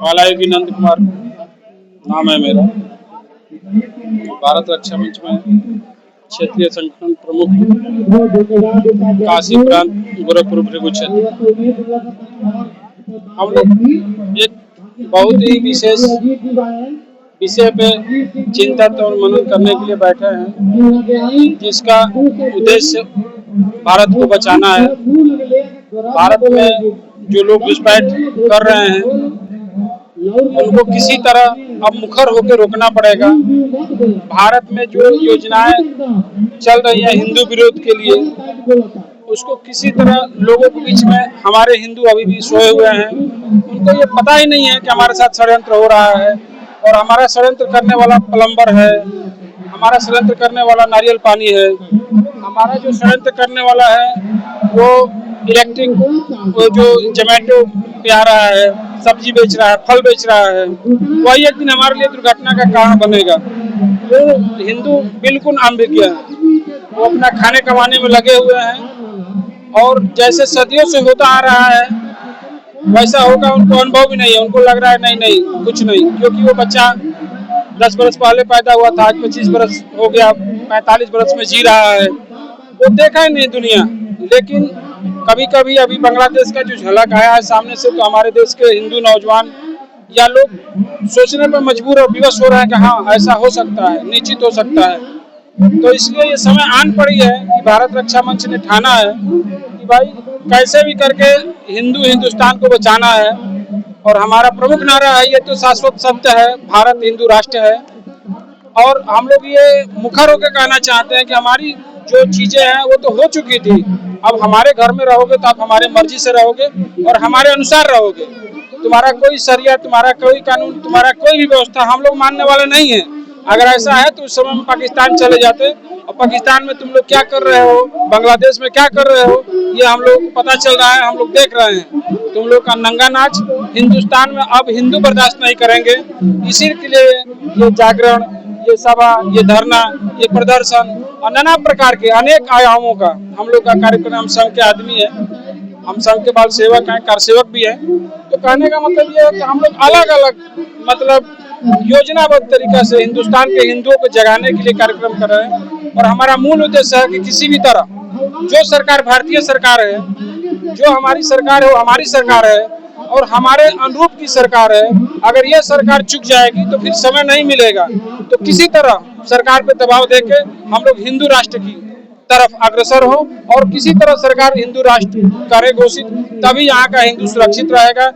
कालायोगी नंद कुमार नाम है मेरा। भारत रक्षा मंच में क्षेत्रीय संगठन प्रमुख काशी प्रांत गोरखपुर भृगु क्षेत्र। हम लोग एक बहुत ही विशेष विषय पे चिंतन और मनन करने के लिए बैठे हैं, जिसका उद्देश्य भारत को बचाना है। भारत में जो लोग घुसपैठ कर रहे हैं उनको किसी तरह अब मुखर होकर रोकना पड़ेगा। भारत में जो योजनाएं चल रही है हिंदू विरोध के लिए, उसको किसी तरह लोगों के बीच में, हमारे हिंदू अभी भी सोए हुए हैं, उनको ये पता ही नहीं है कि हमारे साथ षड्यंत्र हो रहा है और हमारा षड्यंत्र करने वाला प्लम्बर है, हमारा षड्यंत्र करने वाला नारियल पानी है, हमारा जो षड्यंत्र करने वाला है वो इलेक्ट्रिक, वो जो जोमेटो पे आ रहा है, सब्जी बेच रहा है, फल बेच रहा है, वही एक दिन हमारे लिए दुर्घटना का कारण बनेगा। वो हिंदू बिल्कुल अनभिज्ञ है, वो अपना खाने कमाने में लगे हुए हैं और जैसे सदियों से होता आ रहा है वैसा होगा, उनको अनुभव भी नहीं है। उनको लग रहा है नहीं कुछ नहीं, क्योंकि वो बच्चा 10 बरस पहले पैदा हुआ था, आज 25 बरस हो गया, 45 बरस में जी रहा है, वो देखा ही नहीं दुनिया। लेकिन कभी कभी अभी बांग्लादेश का जो झलक आया है सामने से, तो हमारे देश के हिंदू नौजवान या लोग सोचने पर मजबूर और विवश हो रहे हैं कि हाँ ऐसा हो सकता है, निश्चित हो सकता है। तो इसलिए ये समय आन पड़ी है कि भारत रक्षा मंच ने ठाना है कि भाई कैसे भी करके हिंदुस्तान को बचाना है। और हमारा प्रमुख नारा है, ये तो शाश्वत सत्य है, भारत हिंदू राष्ट्र है। और हम लोग ये मुखर होकर कहना चाहते हैं कि हमारी जो चीजें हैं वो तो हो चुकी थी, अब हमारे घर में रहोगे तो आप हमारे मर्जी से रहोगे और हमारे अनुसार रहोगे। तुम्हारा कोई शरिया, तुम्हारा कोई कानून, तुम्हारा कोई भी व्यवस्था हम लोग मानने वाले नहीं है। अगर ऐसा है तो उस समय में पाकिस्तान चले जाते, और पाकिस्तान में तुम लोग क्या कर रहे हो, बांग्लादेश में क्या कर रहे हो, ये हम लोग को पता चल रहा है, हम लोग देख रहे हैं। तुम लोग का नंगा नाच हिंदुस्तान में अब हिंदू बर्दाश्त नहीं करेंगे। इसी के लिए ये जागरण, ये सभा, ये धरना, ये प्रदर्शन और नाना प्रकार के अनेक आयामों का हम लोग का कार्यक्रम। हम संघ के आदमी है, हम संघ के बाल सेवक हैं, कार सेवक भी हैं। तो कहने का मतलब ये है कि हम लोग अलग अलग मतलब योजनाबद्ध तरीके से हिंदुस्तान के हिंदुओं को जगाने के लिए कार्यक्रम कर रहे हैं। और हमारा मूल उद्देश्य है कि किसी भी तरह जो सरकार भारतीय सरकार है, जो हमारी सरकार है वो हमारी सरकार है और हमारे अनुरूप की सरकार है। अगर ये सरकार चुक जाएगी तो फिर समय नहीं मिलेगा। तो किसी तरह सरकार पे दबाव देके हम लोग हिंदू राष्ट्र की तरफ अग्रसर हो और किसी तरह सरकार हिंदू राष्ट्र करे घोषित, तभी यहाँ का हिंदू सुरक्षित रहेगा।